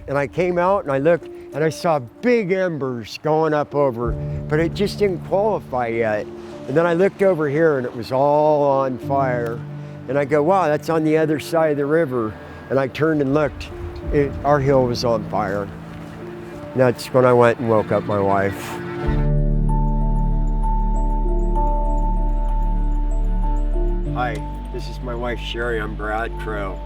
And I came out and I looked and I saw big embers going up over, but it just didn't qualify yet. And then I looked over here and it was all on fire. And I go, wow, that's on the other side of the river. And I turned and looked, our hill was on fire. And that's when I went and woke up my wife. Hi, this is my wife Sherry. I'm Brad Crow.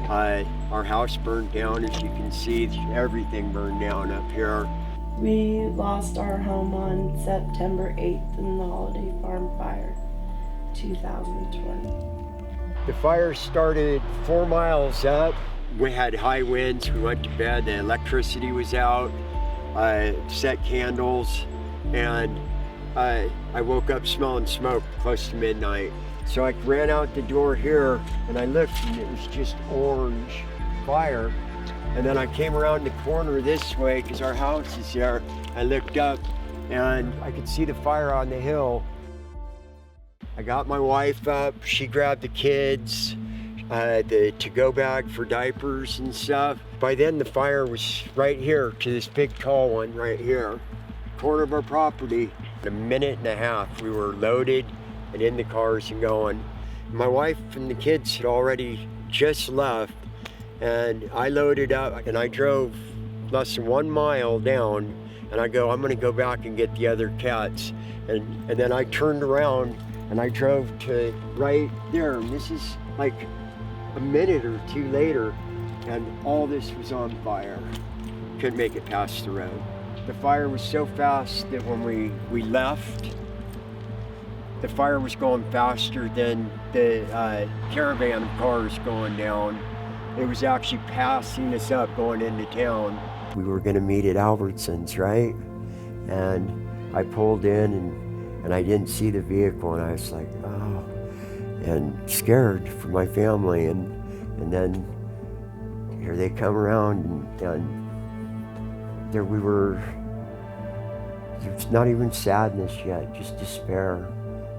Our house burned down. As you can see, everything burned down up here. We lost our home on September 8th in the Holiday Farm Fire, 2020. The fire started 4 miles up. We had high winds. We went to bed. The electricity was out. I set candles, and I woke up smelling smoke close to midnight. So I ran out the door here and I looked and it was just orange fire. And then I came around the corner this way because our house is there. I looked up and I could see the fire on the hill. I got my wife up, she grabbed the kids, the to-go bag for diapers and stuff. By then the fire was right here to this big tall one right here, corner of our property. In a minute and a half we were loaded and in the cars and going. My wife and the kids had already just left, and I loaded up and I drove less than 1 mile down, and I go, I'm gonna go back and get the other cats. And then I turned around and I drove to right there, and this is like a minute or two later, and all this was on fire. Couldn't make it past the road. The fire was so fast that when we left, the fire was going faster than the caravan of cars going down. It was actually passing us up going into town. We were gonna meet at Albertsons, right? And I pulled in and I didn't see the vehicle, and I was like, oh, and scared for my family. And then here they come around, and there we were. There's not even sadness yet, just despair.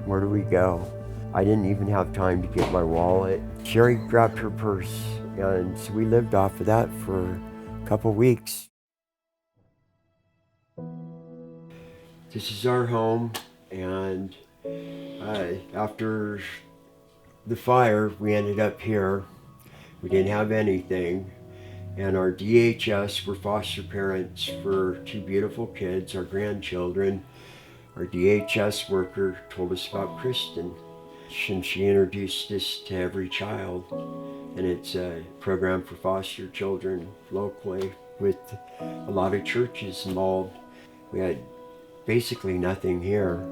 Where do we go? I didn't even have time to get my wallet. Sherry grabbed her purse, and so we lived off of that for a couple weeks. This is our home, and after the fire, we ended up here. We didn't have anything, and our DHS were foster parents for 2 beautiful kids, our grandchildren. Our DHS worker told us about Kristen, and she introduced us to Every Child, and it's a program for foster children locally with a lot of churches involved. We had basically nothing here,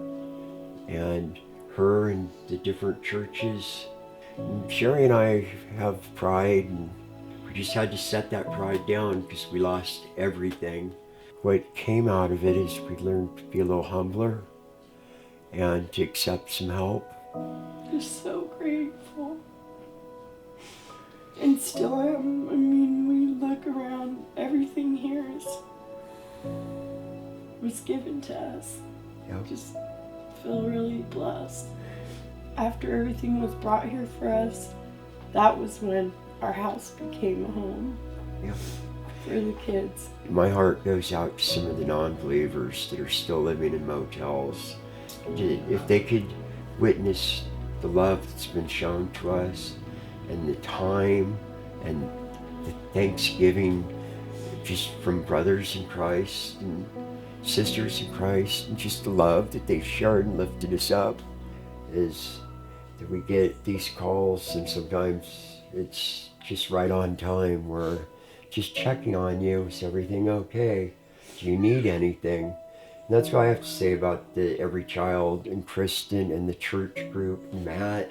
and her and the different churches. And Sherry and I have pride, and we just had to set that pride down because we lost everything. What came out of it is we learned to be a little humbler and to accept some help. I'm so grateful. And still am. I mean, we look around, everything here was given to us. Yep. Just feel really blessed. After everything was brought here for us, that was when our house became a home. Yep. For the kids. My heart goes out to some of the non-believers that are still living in motels. If they could witness the love that's been shown to us, and the time and the thanksgiving just from brothers in Christ and sisters in Christ, and just the love that they've shared and lifted us up, is that we get these calls, and sometimes it's just right on time. We're just checking on you. Is everything okay? Do you need anything? And that's what I have to say about the Every Child and Kristen and the church group, Matt,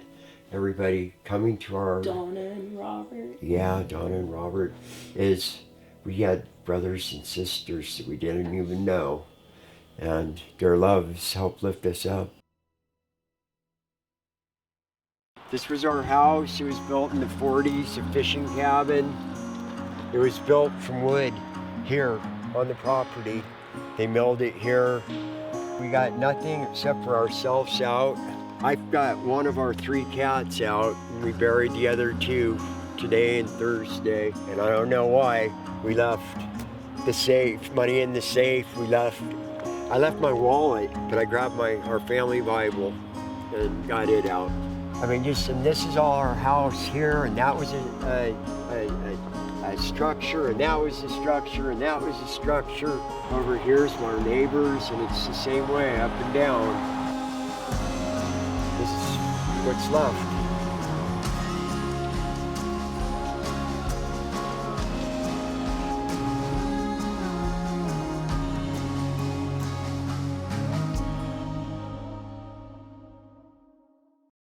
everybody coming to our... Donna and Robert. Yeah, Donna and Robert. Is we had brothers and sisters that we didn't even know, and their love has helped lift us up. This was our house. It was built in the 40s, a fishing cabin. It was built from wood here on the property. They milled it here. We got nothing except for ourselves out. I've got one of our 3 cats out, and we buried the other 2 today and Thursday, and I don't know why. We left the safe, money in the safe. I left my wallet, but I grabbed our family Bible and got it out. I mean, and this is all our house here, and that was a structure, and that was a structure, and that was a structure. Over here's our neighbors, and it's the same way, up and down. This is what's left.